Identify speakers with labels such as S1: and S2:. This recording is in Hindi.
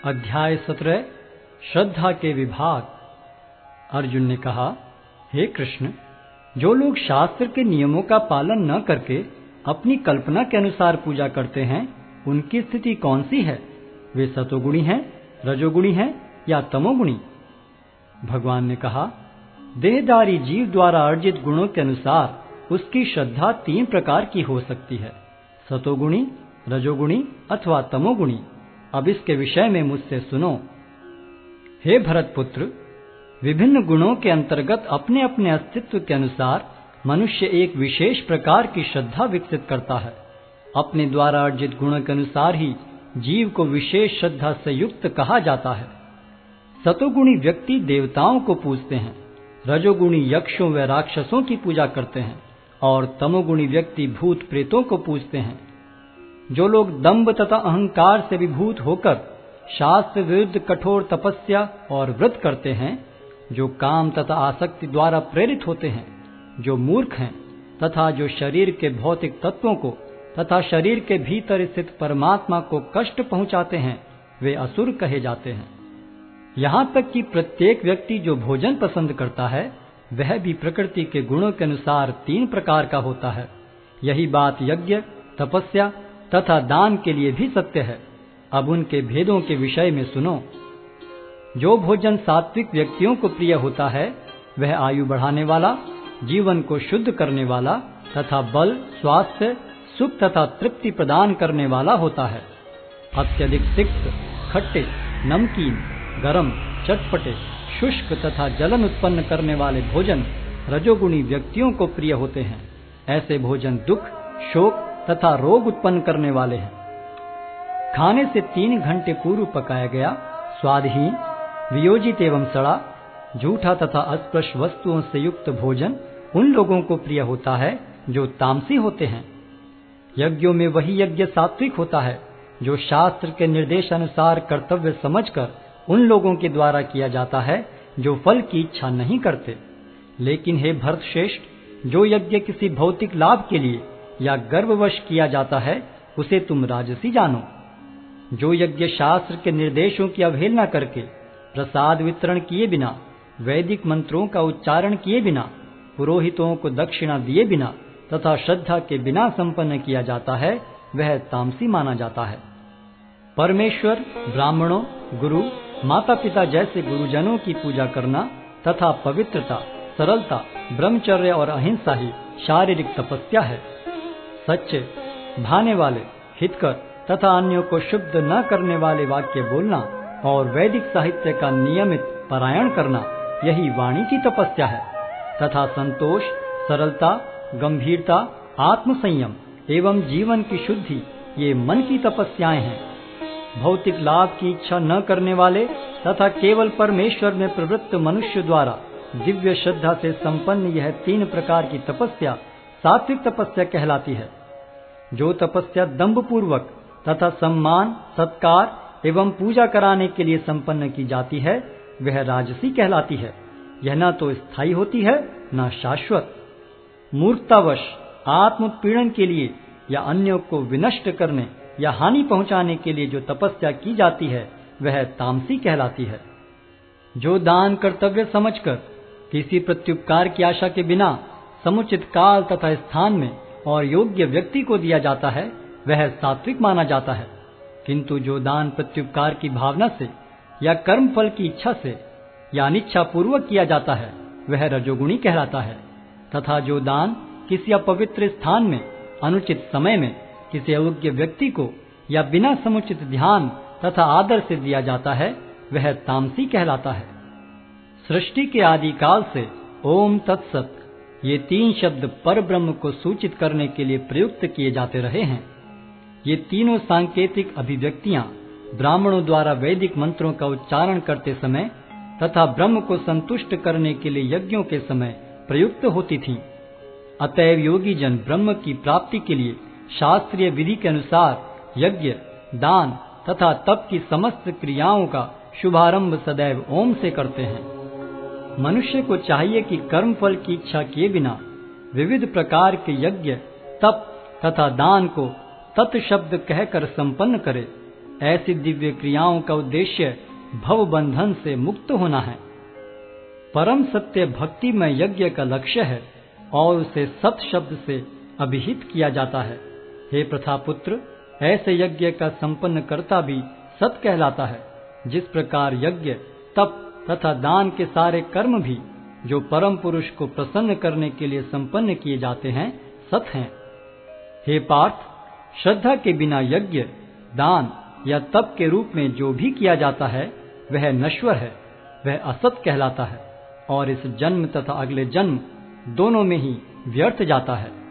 S1: अध्याय 17 श्रद्धा के विभाग। अर्जुन ने कहा, हे कृष्ण, जो लोग शास्त्र के नियमों का पालन न करके अपनी कल्पना के अनुसार पूजा करते हैं, उनकी स्थिति कौन सी है? वे सतोगुणी हैं, रजोगुणी हैं या तमोगुणी? भगवान ने कहा, देहधारी जीव द्वारा अर्जित गुणों के अनुसार उसकी श्रद्धा 3 प्रकार की हो सकती है, सतोगुणी, रजोगुणी अथवा तमोगुणी। अब इसके विषय में मुझसे सुनो। हे भरत पुत्र, विभिन्न गुणों के अंतर्गत अपने अपने अस्तित्व के अनुसार मनुष्य एक विशेष प्रकार की श्रद्धा विकसित करता है। अपने द्वारा अर्जित गुणों के अनुसार ही जीव को विशेष श्रद्धा से युक्त कहा जाता है। सतोगुणी व्यक्ति देवताओं को पूजते हैं, रजोगुणी यक्षों व राक्षसों की पूजा करते हैं और तमोगुणी व्यक्ति भूत प्रेतों को पूजते हैं। जो लोग दंभ तथा अहंकार से विभूत होकर शास्त्र विरुद्ध कठोर तपस्या और व्रत करते हैं, जो काम तथा आसक्ति द्वारा प्रेरित होते हैं, जो मूर्ख हैं तथा जो शरीर के भौतिक तत्वों को तथा शरीर के भीतर स्थित परमात्मा को कष्ट पहुंचाते हैं, वे असुर कहे जाते हैं। यहाँ तक कि प्रत्येक व्यक्ति जो भोजन पसंद करता है, वह भी प्रकृति के गुणों के अनुसार 3 प्रकार का होता है। यही बात यज्ञ, तपस्या तथा दान के लिए भी सत्य है। अब उनके भेदों के विषय में सुनो। जो भोजन सात्विक व्यक्तियों को प्रिय होता है, वह आयु बढ़ाने वाला, जीवन को शुद्ध करने वाला तथा बल, स्वास्थ्य, सुख तथा तृप्ति प्रदान करने वाला होता है। अत्यधिक तिक्त, खट्टे, नमकीन, गरम, चटपटे, शुष्क तथा जलन उत्पन्न करने वाले भोजन रजोगुणी व्यक्तियों को प्रिय होते हैं। ऐसे भोजन दुख, शोक तथा रोग उत्पन्न करने वाले हैं। खाने से 3 घंटे पूर्व पकाया गया, स्वादहीन, वियोजित एवं सड़ा, झूठा तथा अस्पृश्य वस्तुओं से युक्त भोजन उन लोगों को प्रिय होता है जो तामसी होते हैं। यज्ञों में वही यज्ञ सात्विक होता है जो शास्त्र के निर्देशानुसार कर्तव्य समझकर उन लोगों के द्वारा किया जाता है जो फल की इच्छा नहीं करते। लेकिन हे भरतश्रेष्ठ, जो यज्ञ किसी भौतिक लाभ के लिए या गर्ववश किया जाता है, उसे तुम राजसी जानो। जो यज्ञ शास्त्र के निर्देशों की अवहेलना करके, प्रसाद वितरण किए बिना, वैदिक मंत्रों का उच्चारण किए बिना, पुरोहितों को दक्षिणा दिए बिना तथा श्रद्धा के बिना संपन्न किया जाता है, वह तामसी माना जाता है। परमेश्वर, ब्राह्मणों, गुरु, माता पिता जैसे गुरुजनों की पूजा करना तथा पवित्रता, सरलता, ब्रह्मचर्य और अहिंसा ही शारीरिक तपस्या है। सच्चे, भाने वाले, हितकर तथा अन्यों को शुद्ध न करने वाले वाक्य बोलना और वैदिक साहित्य का नियमित पारायण करना, यही वाणी की तपस्या है। तथा संतोष, सरलता, गंभीरता, आत्मसंयम एवं जीवन की शुद्धि, ये मन की तपस्याएं हैं। भौतिक लाभ की इच्छा न करने वाले तथा केवल परमेश्वर में प्रवृत्त मनुष्य द्वारा दिव्य श्रद्धा से संपन्न यह 3 प्रकार की तपस्या सात्विक तपस्या कहलाती है। जो तपस्या दंभ पूर्वक तथा सम्मान, सत्कार एवं पूजा कराने के लिए संपन्न की जाती है, वह राजसी कहलाती है। यह न तो स्थायी होती है, न शाश्वत। मूर्खतावश आत्मोत्पीड़न के लिए या अन्यों को विनष्ट करने या हानि पहुंचाने के लिए जो तपस्या की जाती है, वह तामसी कहलाती है। जो दान कर्तव्य समझकर किसी प्रत्युपकार की आशा के बिना समुचित काल तथा स्थान में और योग्य व्यक्ति को दिया जाता है, वह सात्विक माना जाता है। किंतु जो दान प्रत्युपकार की भावना से या कर्म फल की इच्छा से या अनिच्छा पूर्वक किया जाता है, वह रजोगुणी कहलाता है। तथा जो दान किसी अपवित्र स्थान में, अनुचित समय में, किसी अयोग्य व्यक्ति को या बिना समुचित ध्यान तथा आदर से दिया जाता है, वह तामसी कहलाता है। सृष्टि के आदिकाल से ओम तत्सत ये 3 शब्द पर ब्रह्म को सूचित करने के लिए प्रयुक्त किए जाते रहे हैं। ये तीनों सांकेतिक अभिव्यक्तियां ब्राह्मणों द्वारा वैदिक मंत्रों का उच्चारण करते समय तथा ब्रह्म को संतुष्ट करने के लिए यज्ञों के समय प्रयुक्त होती थीं। अतएव योगी जन ब्रह्म की प्राप्ति के लिए शास्त्रीय विधि के अनुसार यज्ञ, दान तथा तप की समस्त क्रियाओं का शुभारंभ सदैव ओम से करते हैं। मनुष्य को चाहिए कि कर्म फल की इच्छा किए बिना विविध प्रकार के यज्ञ, तप तथा दान को तत् शब्द कहकर संपन्न करे। ऐसी दिव्य क्रियाओं का उद्देश्य भव बंधन से मुक्त होना है। परम सत्य भक्ति में यज्ञ का लक्ष्य है और उसे सत शब्द से अभिहित किया जाता है। हे प्रथापुत्र, ऐसे यज्ञ का संपन्न करता भी सत कहलाता है। जिस प्रकार यज्ञ, तप तथा दान के सारे कर्म भी जो परम पुरुष को प्रसन्न करने के लिए संपन्न किए जाते हैं, सत हैं। हे पार्थ, श्रद्धा के बिना यज्ञ, दान या तप के रूप में जो भी किया जाता है वह नश्वर है, वह असत कहलाता है और इस जन्म तथा अगले जन्म दोनों में ही व्यर्थ जाता है।